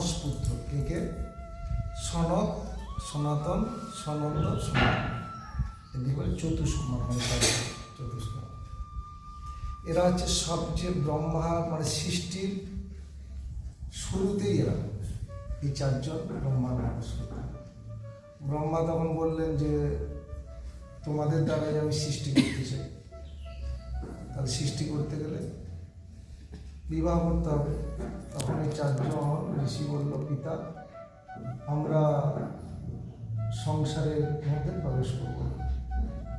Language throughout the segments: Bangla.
মানস পুত্র, কে সনত, সনাতন, সনন্দ, সনাতন, এদিকে বলে চতুষ্কুমার, মানে চতুষ্কুমার। এরা হচ্ছে সবচেয়ে ব্রহ্মা মানে সৃষ্টির শুরুতেই এরা, এই চারজন ব্রহ্মার মানুষ। ব্রহ্মা তখন বললেন যে তোমাদের দ্বারাই আমি সৃষ্টি করতে চাই। তাহলে সৃষ্টি করতে গেলে বিবাহ করতে হবে। তখন এই চারজন ঋষি বলল, পিতা আমরা সংসারের মধ্যে প্রবেশ করব,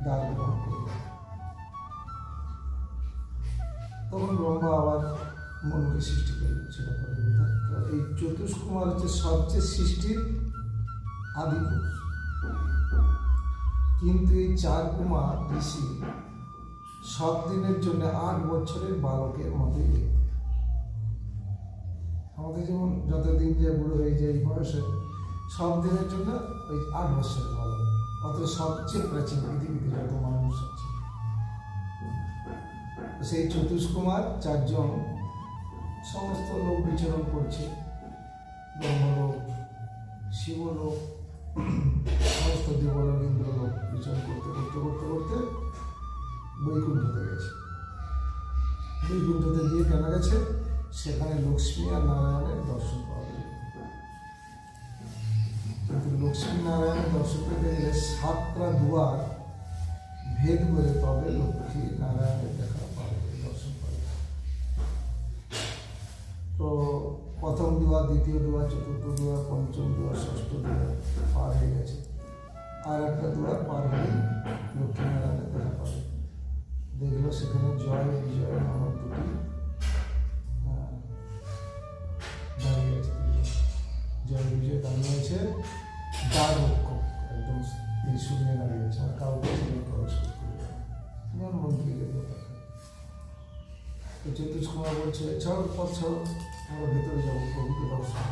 দ্বার গ্রহণ করব। তখন ব্রহ্মা আবার মনকে সৃষ্টি করে সেটা করে। তো এই চতুষ্কুমার হচ্ছে সবচেয়ে সৃষ্টির আদি পুরুষ। কিন্তু এই চার কুমার ঋষি সব দিনের জন্য 8 বছরের বালকের মতোই দেখতে। আমাদের যেমন যতদিন যে বুড়ো হয়ে যায় এই বয়সে, সব দিনের জন্য ওই 8 বছরের বালক। অথচ সবচেয়ে প্রাচীন পৃথিবীতে যত মানুষ আছে, সেই চতুষ্কুমার চারজন সমস্ত লোক বিচরণ করছে, ব্রহ্মলোক, শিবলোক, সমস্ত দেবলোক, ইন্দ্রলোক বিচরণ করতে করতে করতে করতে বৈকুণ্ঠতে গেছে। বৈকুণ্ঠতে গিয়ে কেন গেছে? সেখানে লক্ষ্মী আর নারায়ণের দর্শন পাওয়া যায়। কিন্তু লক্ষ্মী নারায়ণের দর্শন পেতে গেলে 7টা দুয়ার ভেদ করে তবে লক্ষ্মী নারায়ণের দেখা পাবে, দর্শন পাবে। তো প্রথম দুয়ার, দ্বিতীয় দুয়ার, চতুর্থ দুয়ার, পঞ্চম দুয়ার, ষষ্ঠ দুয়ার পার হয়ে গেছে। আর একটা দুয়ার পার হয়ে লক্ষ্মী নারায়ণের দেখা পাবে। দেখলো সেখানে জয় বিজয় নামক দুটি দাঁড়িয়ে আছে। জয় বিজয় দাঁড়িয়ে আছে, দ্বার রক্ষক একদম ত্রিশূল নিয়ে দাঁড়িয়ে আছে, আর কাউকে প্রবেশ করতে হবে, যেমন মন্ত্রীদের কথা। তো চতুষ্কুমার বলছে, ছাড়ো পথ ছাড়ো, আমরা ভেতরে যাবো, প্রভুকে দর্শন।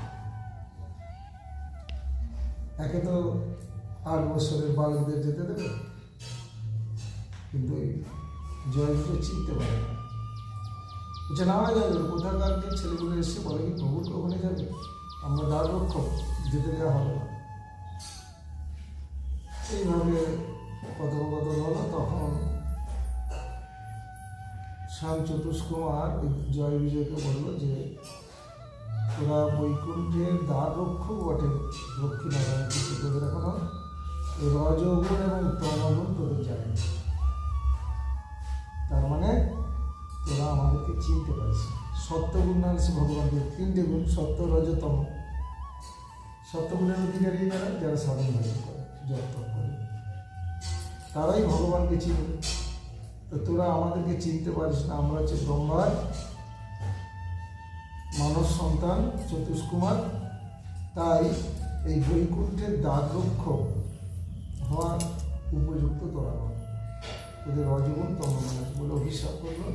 একে তো 8 বছরের বালকদের যেতে দেবে, কিন্তু জয় বিজয় চিনতে পারে না। বলছে না যাবে, কোথাকার যে ছেলেগুলো এসছে বলে কি প্রভুর ওখানে যাবে, আমরা দ্বার রক্ষক, যেতে দেওয়া হবে না। এইভাবে কথোপকথন হলো। তখন স্বাম চতুষ্কুমার জয় বিজয়কে বলল যে তোরা বৈকুণ্ঠের দ্বার রক্ষক বটে, লক্ষ্মী নারায়ণ, কিন্তু তোদের এখনো রজগুণ এবং তমগুণ তোদের জানে। তার মানে তোরা আমাদেরকে চিনতে পারিস। সত্যগুণ না হচ্ছে ভগবানকে 3টে গুণ, সত্য, রজ, তম। সত্যগুণের অধিকারী যারা, যারা সাধন ভজন করে, জপ করে, তারাই ভগবানকে চিনবে। তো তোরা আমাদেরকে চিনতে পারিস না, আমরা হচ্ছে ব্রহ্মার মানব সন্তান চতুষ্কুমার। তাই এই বৈকুণ্ঠের দ্বার রক্ষক হওয়ার উপযুক্ত তোরা নয়, তোদের রজগুণ তমগুণ আছে বলে অভিশাপ করলো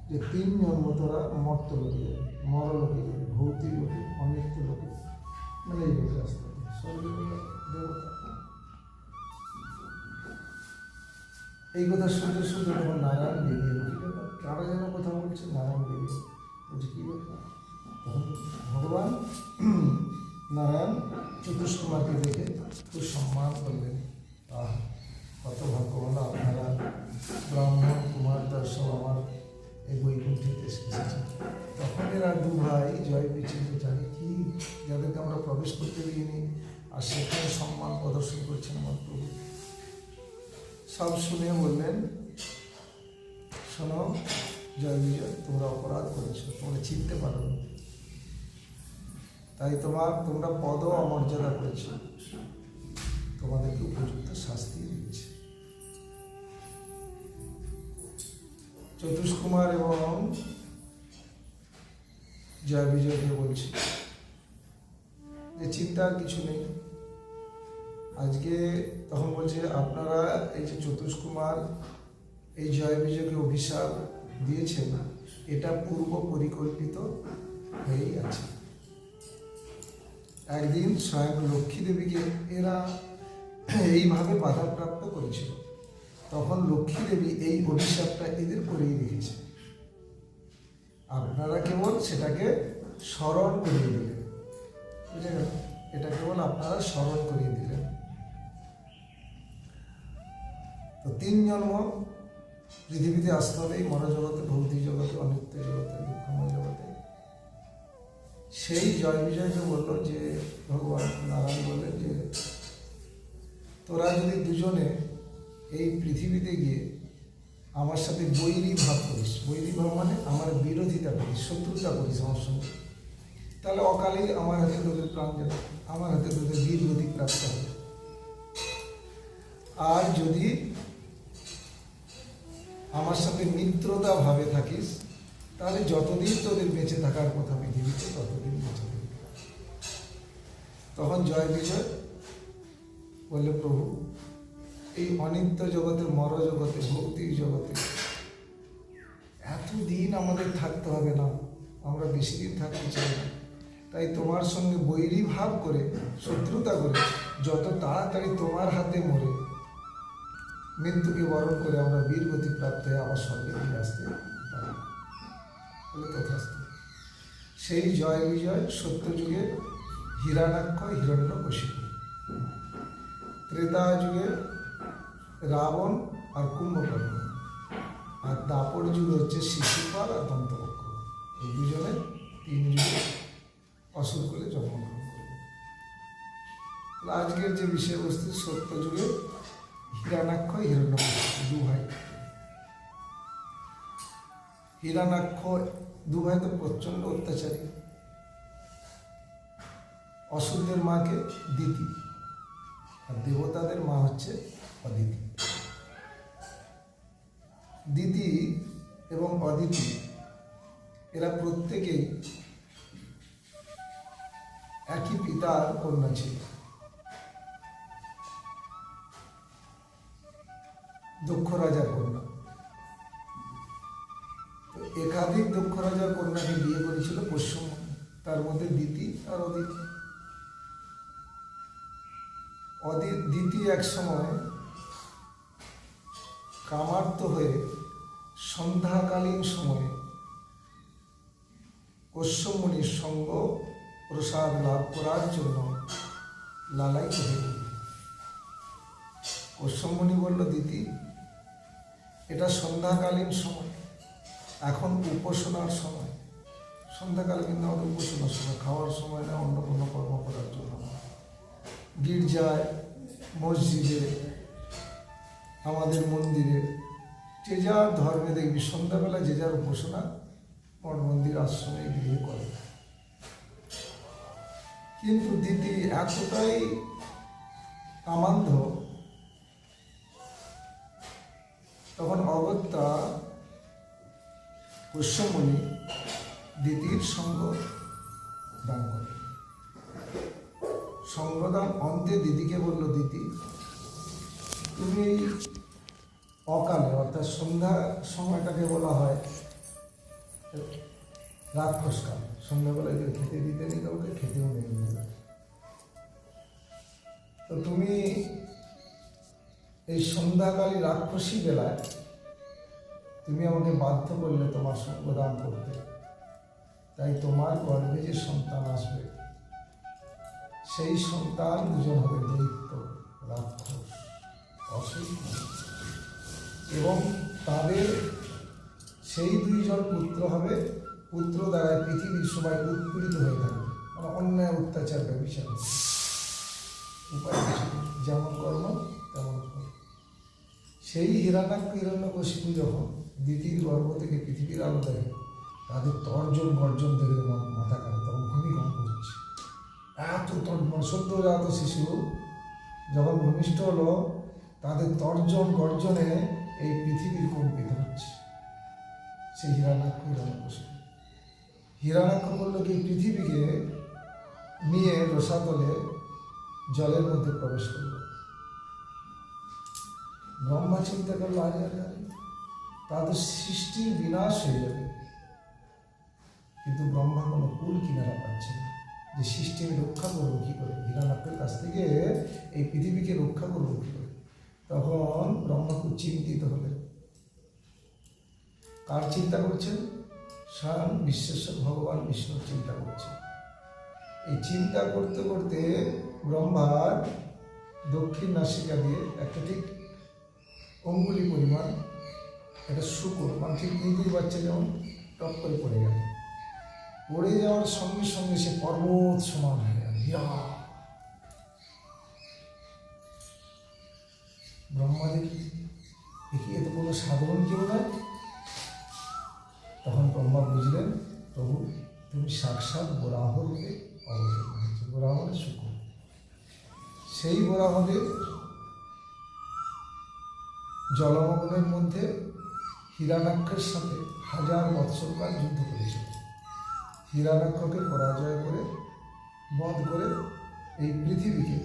যে 3 জন্ম তোরা মর্ত লোকে যাবে, মরলোকে যাবে, ভৌতিক লোকে, অনিত্য লোকে, মানে এই লোকে আসতে হবে, স্বর্গের দেবতা। এই কথা শুনতে শুনতে তখন নারায়ণ বেরিয়ে উঠল। কারা যেন কথা বলছে, নারায়ণ বেরিয়ে বলছে কী ব্যাপার। তখন ভগবান নারায়ণ চতুষ্কুমারকে দেখে খুব সম্মান করলেন। কত ভাগ্যবান আপনারা, ব্রাহ্মণ কুমার দর্শক আমার এই বৈকুণ্ঠেতে এসেছেন। তখন এরা 2 ভাই জয় বিজয় জানি কি, যাদেরকে আমরা প্রবেশ করতে দিইনি, আর সেখানে সম্মান প্রদর্শন করছেন আমার প্রভু। সব শুনে বললেন, শোনো জয় বিজয়, তোমরা অপরাধ করেছো, তোমরা চিনতে পারো, তাই তোমরা পদ অমর্যাদা করেছো, তোমাদেরকে উপযুক্ত শাস্তি দিয়েছে। চতুষ্কুমার এবং জয় বিজয়কে বলছে যে চিন্তার কিছু নেই। আজকে তখন বলছে আপনারা এই যে চতুষ্কুমার এই জয় বিজয়কে অভিশাপ দিয়েছেন, এটা পূর্ব পরিকল্পিত হয়েই আছে। একদিন স্বয়ং লক্ষ্মী দেবীকে এরা এইভাবে বাধাপ্রাপ্ত করেছিল, তখন লক্ষ্মী দেবী এই অভিশাপটা এদের করেই রেখেছে। আপনারা কেবল সেটাকে স্মরণ করিয়ে দিলেন। আপনারা স্মরণ করিয়ে দিলেন। তো 3 জন্ম পৃথিবীতে আসতে হবে, এই মনোজগতে, ভৌতিক জগতে, অনিত্য জগতে, দুঃখময় জগতে। সেই জয় বিজয়কে বললো যে ভগবান নারায়ণ বললেন যে তোরা যদি দুজনে এই পৃথিবীতে গিয়ে আমার সাথে বৈরী ভাব করিস, বৈরী ভাব মানে আমার বিরোধিতা করিস, শত্রুতা করিস আমার সঙ্গে, তাহলে অকালেই আমার হাতে তোদের প্রাণ যাবে, আমার হাতে তোদের বীর গতি প্রাপ্ত হবে। আর যদি আমার সাথে মিত্রতা ভাবে থাকিস, তাহলে যতদিন তোদের বেঁচে থাকার কথা পৃথিবীতে ততদিন বেঁচে থাকবে। তখন জয় বিজয় বললে, প্রভু এই অনিত্য জগতে, মর জগতে, ভৌতিক জগতে এতদিন আমাদের থাকতে হবে না, আমরা বেশি দিন থাকতে চাই না, তাই তোমার সঙ্গে বৈরী ভাব করে, শত্রুতা করে যত তাড়াতাড়ি তোমার হাতে মরে মৃত্যুকে বরণ করে আমরা বীর গতি প্রাপ্ত হয়ে আবার স্বর্গে ফিরে আসতে পারি। বলে তথাস্তু। সেই জয় বিজয় সত্যযুগে হিরণ্যাক্ষ, হিরণ্যকশিপু, ত্রেতা যুগে রাবণ আর কুম্ভকর্ণ, আর দাপর যুগে হচ্ছে শিশুপাল আর দন্তবক্র। এই দুজনে 3 যুগে অসুর করে জন্মগ্রহণ করবে। আজকের যে বিষয়বস্তু, সত্য যুগে হিরণ্যাক্ষ, হিরণ্যকশিপু 2 ভাই। হিরণ্যাক্ষ 2 ভাই তো প্রচণ্ড অত্যাচারী। অসুরদের মাকে দিতি, আর দেবতাদের মা হচ্ছে অদিতি। দিতি এবং অদিতি এরা প্রত্যেকেই একই পিতার কন্যা ছিল। দক্ষ রাজার কন্যা। তো একাধিক দক্ষ রাজার কন্যাকে বিয়ে করেছিল পশ্চিমবঙ্গ, তার মধ্যে দিতি আর অদিতি। দিতি এক সময় কামার্ত হয়ে সন্ধ্যাকালীন সময়ে কশ্যপ মুনির সঙ্গ প্রসাদ লাভ করার জন্য লালায়িত হয়ে গেল। কশ্যপ মুনি বলল, দিতি এটা সন্ধ্যাকালীন সময়, এখন উপাসনার সময়। সন্ধ্যাকালে কিন্তু আমাদের উপাসনার সময়, খাওয়ার সময় না, অন্য কোনো কর্ম করার জন্য না। গির্জায়, মসজিদে, আমাদের মন্দিরে, যে যার ধর্মে দেখবি সন্ধ্যাবেলা যে যার উপাসনা মঠ মন্দির আশ্রমে গৃহে করে। কিন্তু দিতি এতটাই কামান্ধ, তখন অগত্যা কশ্যপ মুনি দিতির সঙ্গ দান করে। সঙ্গদান অন্তে দিদিকে বলল, দিদি তুমি অকালে, অর্থাৎ সন্ধ্যা সময়টাকে বলা হয় রাক্ষসকাল। সন্ধ্যাবেলায় খেতে দিতে নেই, কাউকে খেতেও নেই। তো তুমি এই সন্ধ্যাকালী রাক্ষসী বেলায় তুমি আমাকে বাধ্য করলে তোমার সঙ্গদান করতে, তাই তোমার গর্ভে যে সন্তান আসবে সেই সন্তান 2জন হবে দৈত্য, রাক্ষস, অসুর, এবং তাদের সেই 2জন পুত্র হবে। পুত্র দ্বারা পৃথিবীর সবাই উৎপীড়িত হয়ে থাকবে, মানে অন্যায়, অত্যাচার, ব্যভিচার। উপায় কিছু, যেমন কর্ম তেমন ফল। সেই হিরণ্যাক্ষ, হিরণ্যকশিপু যখন দিতির গর্ভ থেকে পৃথিবীর আলো দেখে, তাদের তর্জন গর্জন দেখে মাথা কাটে, তখন ভূমিকম্প হচ্ছে। এত সদ্যজাত শিশু যখন ভূমিষ্ঠ হলো, তাদের তর্জন গর্জনে এই পৃথিবীর কম্পিত হচ্ছে। সেই হিরণ্যাক্ষ, হিরণ্যকশিপু। হিরণ্যাক্ষ বলল কি, পৃথিবীকে নিয়ে রসাতলে জলের মধ্যে প্রবেশ করল। ব্রহ্মা চিন্তা করলো, আরে আরে আরে, তাদের সৃষ্টির বিনাশ হয়ে যাবে। কিন্তু ব্রহ্মা কোনো কুল কিনারা পাচ্ছে না, যে সৃষ্টি আমি রক্ষা করবো কী করে, হিরণ্যাক্ষের কাছ থেকে এই পৃথিবীকে রক্ষা করবো কী করে। তখন ব্রহ্মা খুব চিন্তিত হলেন। কার চিন্তা করছেন? স্বয়ং বিশ্বেশ্বর ভগবান বিষ্ণুর চিন্তা করছেন। এই চিন্তা করতে করতে ব্রহ্মার দক্ষিণ নাসিকা দিয়ে একটা ঠিক অঙ্গুলি পরিমাণ একটা শুকর মানে ঠিক ইঁদুর বাচ্চা যেমন টপ করে পড়ে গেল। পড়ে যাওয়ার সঙ্গে সঙ্গে সে পর্বত সমান হয়ে গেল। ব্রহ্মা দেখি এ তো কোনো সাধারণ কেউ নয়। তখন ব্রহ্মা বুঝলেন প্রভু তুমি সাক্ষাৎ বরাহ রূপে অবতীর্ণ হয়েছে। বরাহ মানে শুকর। সেই বরাহদেব জলমগ্নের মধ্যে হিরণ্যাক্ষের সাথে 1000 বৎসরকাল যুদ্ধ করেছিল। হিরণ্যাক্ষকে পরাজয় করে বধ করে এই পৃথিবীকে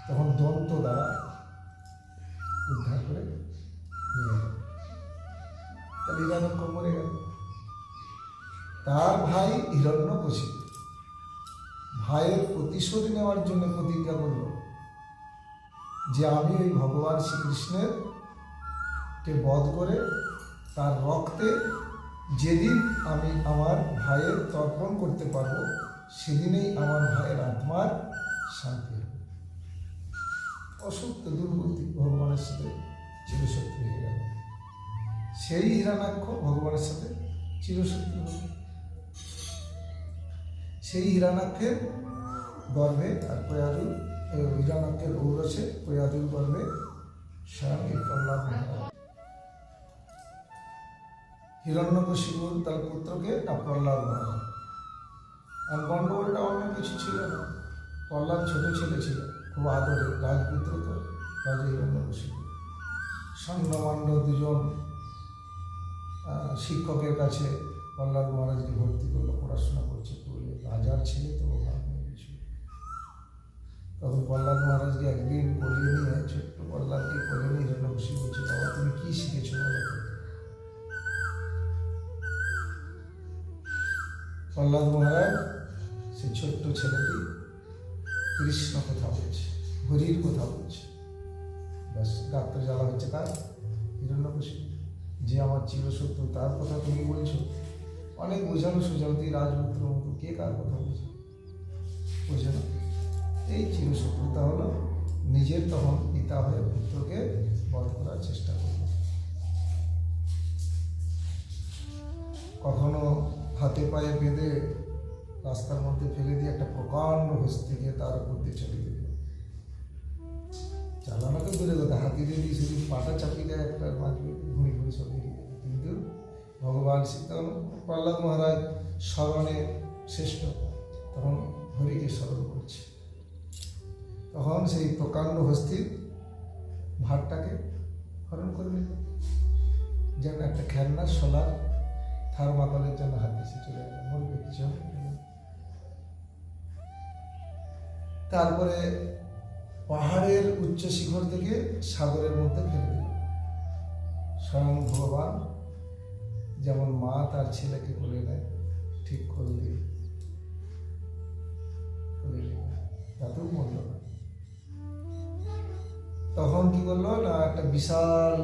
তখন দন্ত দ্বারা উদ্ধার করে নিয়ে গেল। তাহলে হিরণ্যাক্ষ মরে গেল। তার ভাই হিরণ্যকশিপু ভাইয়ের প্রতিশোধ নেওয়ার জন্য প্রতিজ্ঞা করল যে আমি ওই ভগবান শ্রীকৃষ্ণের কে বধ করে তার রক্তে যেদিন আমি আমার ভাইয়ের তর্পণ করতে পারবো সেদিনেই আমার ভাইয়ের আত্মার শান্তি হবে। অসত্য দুর্বুদ্ধি ভগবানের সাথে চিরশত্রু হয়ে গেল। সেই হিরণ্যাক্ষ ভগবানের সাথে চিরশত্রু হবে। সেই হিরণ্যাক্ষের গর্ভে আর প্রয়াদুর হিরণ্যাক্ষের ঔরসে প্রয়াদুর গর্ভে স্বয়ং এই প্রহ্লাদ মহারাজ হিরণ্যকশিপুর তার পুত্রকে না প্রহ্লাদ মহারাজ। আর গণ্ডগোলটা অন্য কিছু ছিল না। প্রহ্লাদ ছোট ছেলে ছিল, খুব আদরে রাজপুত্র তো রাজা হিরণ্যকশিপু। ষণ্মাণ্ড দুজন শিক্ষকের কাছে প্রহ্লাদ মহারাজকে ভর্তি করলো, পড়াশোনা করছে বলে। রাজার ছেলে তো ভাব নেই কিছু। তখন প্রহ্লাদ মহারাজকে একদিন কোলে নিয়ে ছোট্ট প্রহ্লাদকে কোলে নিয়ে হিরণ্যকশিপু বলছে বাবা তুমি কি শিখেছো বলো। প্রহ্লাদ মহারাজ সে ছোট্ট ছেলেটি কৃষ্ণ কথা বলছে, হরির কথা বলছে। ব্যাস ডাক্তার জ্বালা হচ্ছে কার? হিরণ্যকশিপু, যে আমার চিরশত্রু তার কথা তুমি বলছো। অনেক বোঝানো সোঝানো, তুই রাজপুত্র মতো কে কার কথা বলছে বোঝে না। এই চিরশত্রুতা হলো নিজের তখন পিতা হয়ে পুত্রকে বধ করার চেষ্টা করল। কখনো হাতে পায়ে বেঁধে রাস্তার মধ্যে ফেলে দিয়ে একটা প্রকাণ্ড হস্তিকে তার উপর দিয়ে চলে দিল। চালানো তো দূরে কথা, হাতি দিয়ে দিয়ে শুধু পাটা চাপিয়ে দেয় একটা মাছ ঘুরি ঘুরি সব বেরিয়ে যায়। কিন্তু ভগবান তখন প্রহ্লাদ মহারাজ স্মরণে শ্রেষ্ঠ, তখন হরিকে স্মরণ করছে। তখন সেই প্রকাণ্ড হস্তির ভারটাকে হরণ করে নিল, যেন একটা খেলনা সোলার থার্মাকলের জন্য হাত দিছে চলে গেল, মরবে কিছু। তারপরে পাহাড়ের উচ্চ শিখর থেকে সাগরের মধ্যে ফেলে দিল। স্বয়ং ভগবান যেমন মা তার ছেলেকে কোলে নেয় ঠিক করে দিল, তাতেও মরল না। তখন কি করলো না, একটা বিশাল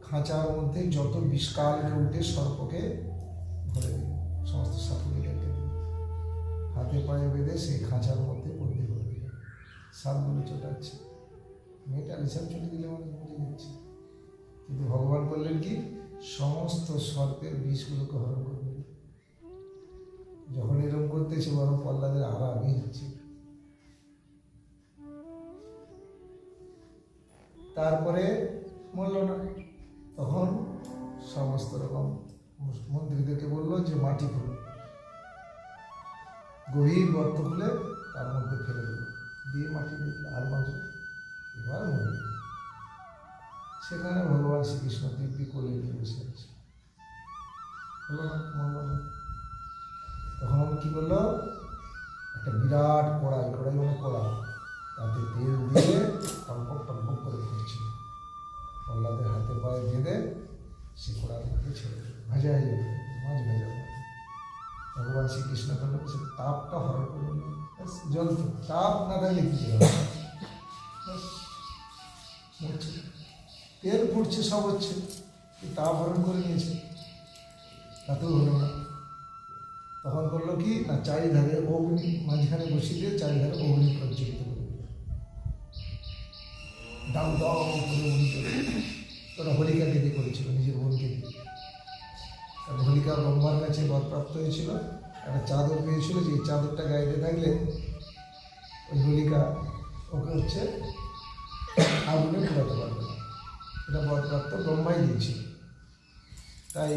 খাঁচার মধ্যে যত বিষকালকে উঠে সর্পকে ভরে দিল, সমস্ত সাপগুলো হাতে পায়ে বেঁধে সেই খাঁচার মধ্যে বন্দি করে দিল। সাপগুলো চটাচ্ছে, মেয়েটা হিসাব চলে দিলে মানুষ মরে যাচ্ছে। কিন্তু ভগবান বললেন কি, সমস্ত সর্পের বিষগুলোকে হরণ করে দিল। যখন এরকম করতেছে বরং প্রহ্লাদের আরো আগে যাচ্ছে। তারপরে মরল না। তখন সমস্ত রকম মন্ত্রীদেরকে বললো যে মাটি খুলো, গভীর গর্ত খুলে তার মধ্যে ফেলে দিল, দিয়ে মাটি দিল আর বাঁচল। এবার মরল। সেখানে ভগবান শ্রীকৃষ্ণ দিব্যি কোলে নিয়ে বসে আছে। হলো না, মরল না। তখন কি করলো, একটা বিরাট কড়াই, কড়াই মানে কড়া, তাতে তেল দিয়ে টম্পক টম্পক করে ফুটছে। প্রহ্লাদের হাতে পায়ে বেঁধে সে কড়ার মধ্যে ছেড়ে দিল, ভাজা হয়ে যাবে, মাছ ভাজা হবে। ভগবান শ্রীকৃষ্ণ করলো সে তাপটা হরণ করে নিল। জল তাপ না থাকলে কি হবে, তেল ফুটছে সব হচ্ছে, তাপ হরণ করে নিয়েছে, তাতেও হলো না। তখন করলো কি না, চারিধারে অগ্নি মাঝখানে বসিয়ে দিয়ে চারিধারে অগ্নি প্রজ্বলিত করে দিল। দাউ দাউ করে অগ্নি জ্বলে। ওরা হোলিকাকে দিয়ে করেছিল, নিজের বোনকে দিয়ে। কারণ হোলিকা ব্রহ্মার কাছে বরপ্রাপ্ত হয়েছিল, একটা চাদর পেয়েছিল, যে চাদরটা গায়ে থাকলে ওই হোলিকা ওকে হচ্ছে আগুনে পোড়াতে পারবে না। এটা বরপ্রাপ্ত ব্রহ্মাই দিয়েছিল। তাই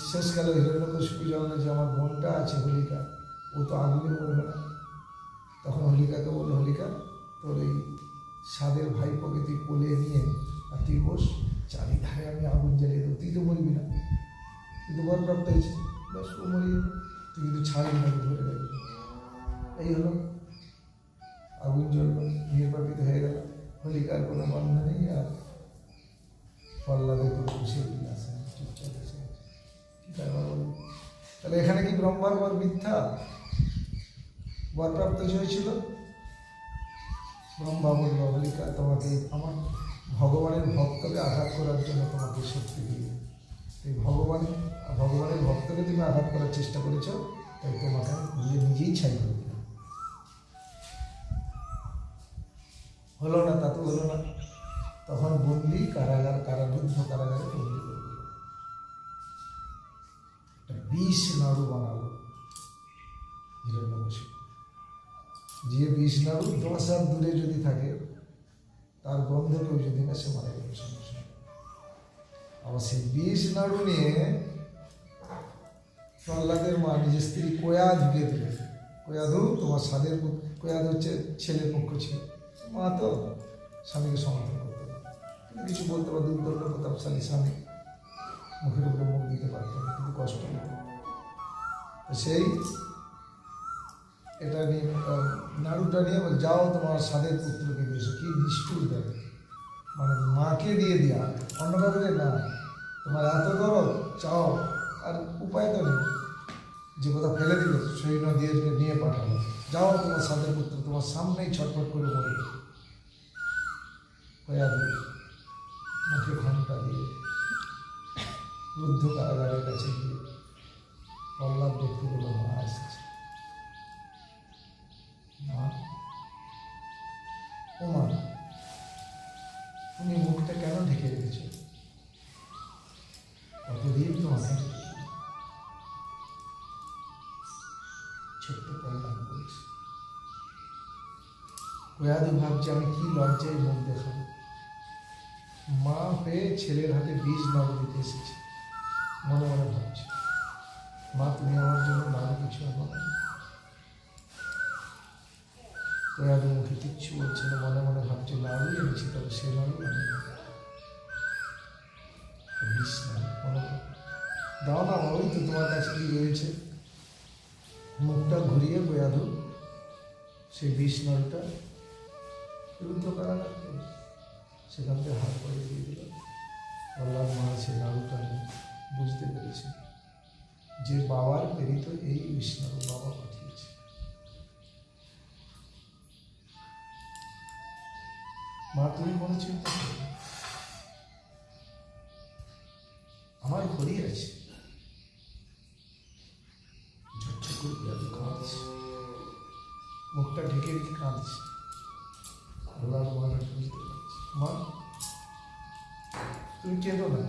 শেষকালে হিরণ্যকশিপু জানলো যে আমার বোনটা আছে হোলিকা, ও তো আগুনে পড়বে না। তখন হোলিকাকে বললো, হোলিকা তোর এই সাদের ভাইপোকে তুই কোলে নিয়ে আর তুই বস, চারিধারে আমি আগুন জ্বালিয়ে দেবো, তুই তো মরবি না, তুই তো বরপ্রাপ্ত হয়েছিস, ব্যাস ও মরে যাবে, তুই কিন্তু ছাড়বি না, ধরে রাখবি। এই হলো, আগুন জ্বললো, নির্বাপিত হয়ে গেল। হোলিকার কোনো বন্ধ নেই, আর প্রহ্লাদের কোনো খুশি আসে না, চুপচাপ এসে গেছে। কি ব্যাপার বলুন? তাহলে এখানে কি ব্রহ্মার বর মিথ্যা? বরপ্রাপ্ত হয়েছিল, ব্রহ্মা বলল, হোলিকা তোমাকে আমার ভগবানের ভক্তকে আঘাত করার জন্য তোমাকে শক্তি দিয়ে, এই ভগবানের ভক্তকে তুমি আঘাত করার চেষ্টা করেছ, তাই তোমাকে নিজেই ছাই করে দিলাম। হলো না, তা তো হলো না। তখন বন্দি কারারুদ্ধ কারাগারে বন্দি করে দিল। একটা বিষ নাড়ু বানালো হিরণ্যকশিপু। যে বিষ নাড়ু 10 হাত দূরে যদি থাকে, তার গন্ধ কেউ যদি না, সে মারা যাবে সঙ্গে সঙ্গে। আবার সেই বিষ নাড়ু নিয়ে প্রহ্লাদের মা নিজের স্ত্রী কোয়াধুকে দিলে। কোয়াধু তোমার স্বাদের, কোয়াধ হচ্ছে ছেলের পক্ষ ছিল, মা তো স্বামীকে সমর্থন করতে পারে, কিন্তু কিছু বলতে পারে, দুর্দণ্ড প্রতাপশালী স্বামী, মুখের উপরে মুখ দিতে পারত না, কিন্তু কষ্ট হতো। তো সেই এটা নিয়ে নাড়ুটা নিয়ে বল, যাও তোমার স্বাদের পুত্রকে দিয়েছো। কি নিষ্ঠুর দেবে, মানে মাকে দিয়ে দেওয়া, অন্য কাউকে না, তোমার এত দরদ চাও, আর উপায় তো নেই, যে কোথাও ফেলে দিল সৈন্য দিয়ে নিয়ে পাঠালো, যাও তোমার স্বাদের পুত্র তোমার সামনেই ছটফট করে মরে গেল। মুখে ঘন্টা দিয়ে রুদ্ধ কারাগারের কাছে গিয়ে প্রহ্লাদ দেখতে গেল, মা এসেছে। মা, ও মা, তুমি মুখটা কেন ঢেকে রেখেছ? কতদিন তোমাকে ছোট্ট প্রহ্লাদ বলছে। কোয়াদু ভাবছে, আমি কি লজ্জায় মুখ দেখাবো, মা হয়ে ছেলের হাতে বীজ নাড়ু দিতে এসেছে। মনে মনে ভাবছে, মা তুমি আমার জন্য নাড়ু কিছু আনো না। কোয়াদু মুখে কিচ্ছু বলছে না, মনে মনে ভাবছে নাড়ু এনেছি, তবে সে নাড়ু আনি বীজ নাড়ু। মনে দাও না, ওই তো তোমার কাছে কি রয়েছে। মুখটা ঘুরিয়ে কোয়াদু সেই বীজ নাড়ুটা রুদ্ধ করা লাগতো, সেখান থেকে হাত করে দিয়ে দিল। প্রহ্লাদ মহারাজ সে নাড়ুটা বুঝতে পেরেছে যে বাবার প্রেরিত এই বিষ্ণু বাবা পাঠিয়েছে। মা তুমি কোনো চিন্তা করো না, আমার ঘড়ি আছে। ঝটঝট করে বিড়াল কাঁদছে, মুখটা ঢেকে রেখে কাঁদছে। প্রহ্লাদ মহারাজ বুঝতে পারছে, মা তুমি কেঁদো না,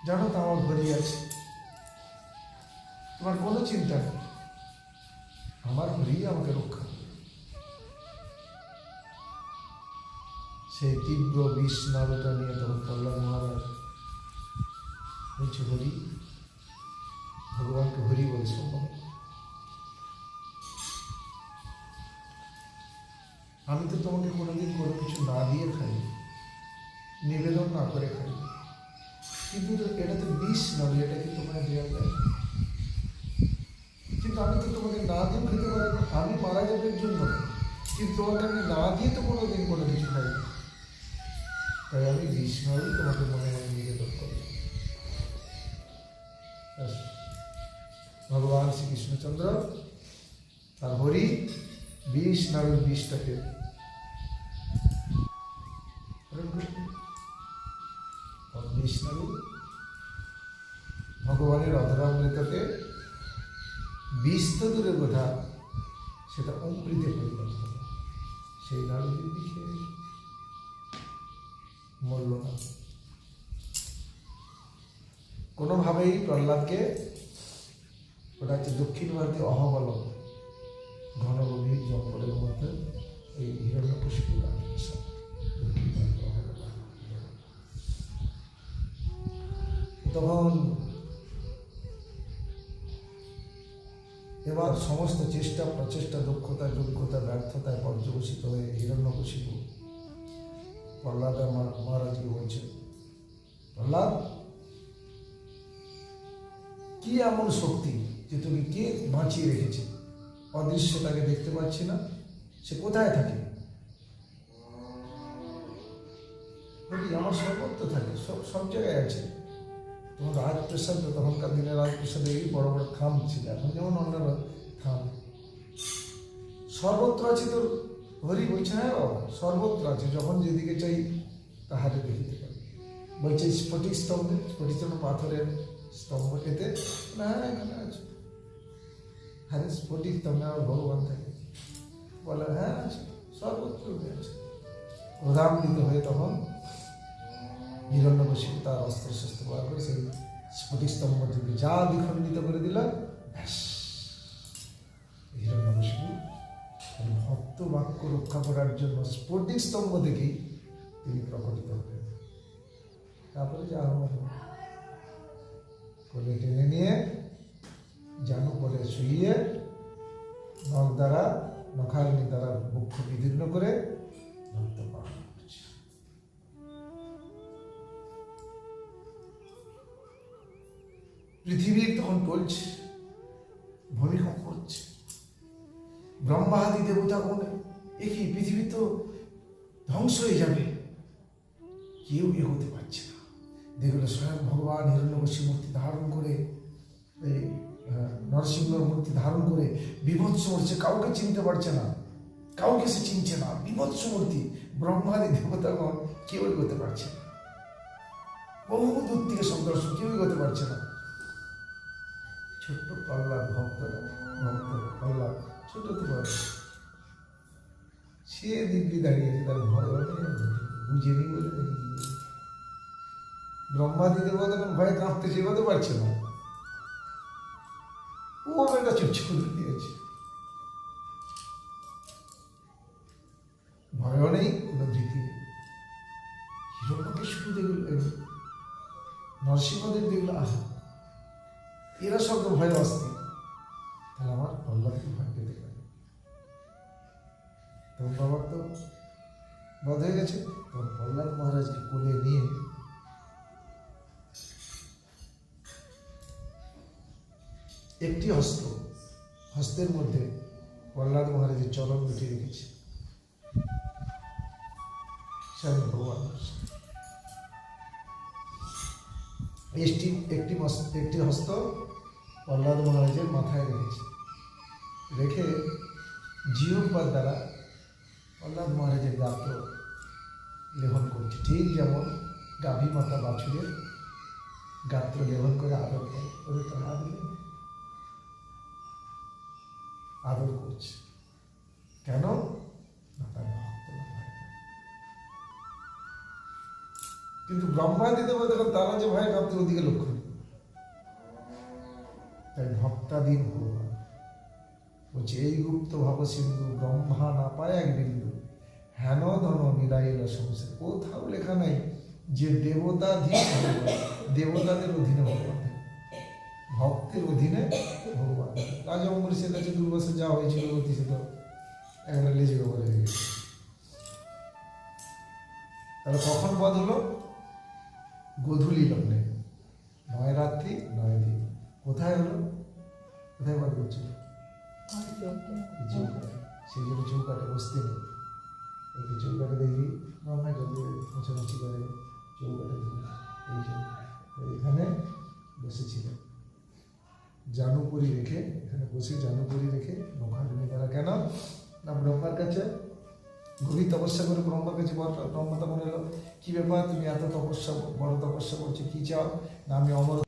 জানো তো আমার ঘড়ি আছে, তোমার কোনো চিন্তা নেই, আমার ঘড়ি আমাকে রক্ষা করবে। সেই তীব্র বিষ নাড়ুটা নিয়ে তখন প্রহ্লাদ মহারাজ বলছে, হরি, ভগবানকে হরি বলে সম্মান। আমি তো তোমাকে কোনোদিন কোনো কিছু না দিয়ে খাই, নিবেদন না করে খাই, কিন্তু এটা তো বিষ নাড়ু, এটা কি তোমাকে দেওয়া যায়? কিন্তু আমি তো তোমাকে না দিয়েও খেতে পারি না, আমি মারা যাবার জন্য, কিন্তু তোমাকে আমি না দিয়ে তো কোনোদিন কোনো কিছু খাই না, তাই আমি বিষ নাড়ু তোমাকে মনে মনে নিবেদন করি। ভগবান শ্রীকৃষ্ণচন্দ্র আর হরি বিষ নাড়ুর বিষটাকে বিষ নাড়ু ভগবানের অধরামৃতকে বিষ তো দূরের কথা, সেটা অমৃতে পরিণত হলো। সেই নাড়ু দিব্যি খেয়ে মরল না। কোনোভাবেই প্রহ্লাদকে, ওটা হচ্ছে দক্ষিণ ভারতীয় অহবলম, ঘন গভীর জঙ্গলের মধ্যে এই হিরণ্যকশিপু রাজপ্রাসাদ, দক্ষিণ ভারতীয় অহবলম। তখন এবার সমস্ত চেষ্টা প্রচেষ্টা, দক্ষতা যোগ্যতা ব্যর্থতায় পর্যবসিত হয়ে হিরণ্যকশিপু প্রহ্লাদ মহারাজকে বলছে, প্রহ্লাদ, কি এমন শক্তি যে তুমি কে বাঁচিয়ে রেখেছে? অদৃশ্য, তাকে দেখতে পাচ্ছি না, সে কোথায় থাকে? বলি, আমার সর্বত্র থাকে, সব জায়গায় আছে। তখন রাজপ্রাসাদ, তখনকার দিনে রাজপ্রাসাদে এই বড় বড় থাম ছিল, এখন যেমন অন্যান্য থাম, সর্বত্র আছে। তোর হরি বলছে, হ্যাঁ বাবা, সর্বত্র আছে, যখন যেদিকে চাই তাহারে দেখিতে পারি। বলছে স্ফটিক স্তম্ভে, স্ফটিক পাথরের স্তম্ভ, এতে না এখানে আছে। হ্যাঁ, স্ফটিক স্তম্ভে আমার ভগবান থাকে। বলে হ্যাঁ আছে, সর্বত্র আছে। প্রধান্বিত হয়ে তখন হিরণ্যকশিপু তার অস্ত্র শস্ত্র বার করে সেই স্ফটিক স্তম্ভ থেকে যা দ্বিখণ্ডিত করে দিল, ব্যাস, হিরণ্যকশিপু ভক্ত বাক্য রক্ষা করার জন্য স্ফটিক স্তম্ভ থেকেই তিনি প্রকটিত হলেন। তারপরে যা হওয়ার কোলে টেনে নিয়ে জানু করে শুইয়ে নখ দ্বারা, নখাগ্নি দ্বারা মুখ্য বিদীর্ণ করে রক্ত পান করছে। পৃথিবীর তখন টলছে, ভূমিকম্প হচ্ছে। ব্রহ্মাদি দেবতা বলে, একই পৃথিবী তো ধ্বংস হয়ে যাবে, কেউ এগোতে পারছে না। দেখলো স্বয়ং ভগবান হিরণ্যকশিপুর মূর্তি ধারণ করে, এই নরসিংহর মূর্তি ধারণ করে বিভৎস মরছে, কাউকে চিনতে পারছে না, কাউকে সে চিনছে না, বিভৎস মূর্তি। ব্রহ্মাদি দেবতাগণ কেউ এগোতে পারছে না, বহু দূর থেকে সব দর্শক, কেউ এগোতে পারছে না। ছোট্ট প্রহ্লাদ, ভক্ত প্রহ্লাদ, ছোট তো বয়স, সে দিব্যি দাঁড়িয়েছে, তার ভয় বুঝেনি বলে দেখি। ব্রহ্মাদি দেবতা তখন ভয়ে কাঁপতেছে, এগোতে পারছে না। ও একটা চুপচাপ দিয়েছে, ভয়ও নেই, কোনো ভীতি নেই। হিরণ্যকশিপু দেখল, নরসিংহদেব দেখল, আহা, এরা সব তো ভয় অস্থির, তাহলে আমার প্রহ্লাদকে ভয় পেতে পারে। তখন বাবার তো বধ হয়ে গেছে, তখন প্রহ্লাদ মহারাজকে কোলে নিয়ে একটি হস্তের মধ্যে প্রহ্লাদ মহারাজের চরণ দুটি রেখেছে স্বামী ভগবান। একটি হস্ত প্রহ্লাদ মহারাজের মাথায় রেখেছে, রেখে জিহ্বার দ্বারা প্রহ্লাদ মহারাজের গাত্র লেহন করছে, ঠিক যেমন গাভী মাতা বাছুরের গাত্র লেহন করে আদর করে, ওদের তো হাত আদর করছে। কেন? না, তার ভক্ত না ভয় পায়। কিন্তু ব্রহ্মাদি দেবতা দেখুন, তারা যে ভয় কাঁপতে, ওদিকে লক্ষ্য নেই। তাই ভক্তাধীন ভগবান বলছে, এই গুপ্ত ভাব সিন্ধু ব্রহ্মা না পায় এক বিন্দু, হেন ধন বিলাইল সংসার। কোথাও লেখা নাই যে দেবতাধীন ভগবান, দেবতাদের অধীনে ভগবান, ভক্তের অধীনে ভগবান। রাজা অম্বরীশের কাছে দুর্বাসা যা হয়েছিল, অতি সে তো একবার লেজে বলে হয়ে গেছে। তাহলে কখন বধ হলো? গোধূলি লগ্নে, 9 রাত্রি 9 দিন। কোথায় হলো? কোথায় বধ করছিল? সেই জন্য চৌকাটে বসতে নেই। এই চৌকাটে দেখি নর্মাল মোছামুছি করে চৌকাটে, এই জন্য এখানে বসেছিলেন জানুপুরি রেখে, এখানে বসে জানুপুরি রেখে নৌকাগ্নি করা। কেন না, ব্রহ্মার কাছে গভীর তপস্যা করে ব্রহ্মার কাছে ব্রহ্মা তখন এলো, কি ব্যাপার, তুমি এত তপস্যা, বড় তপস্যা করছো, কি চাও? না, আমি অমর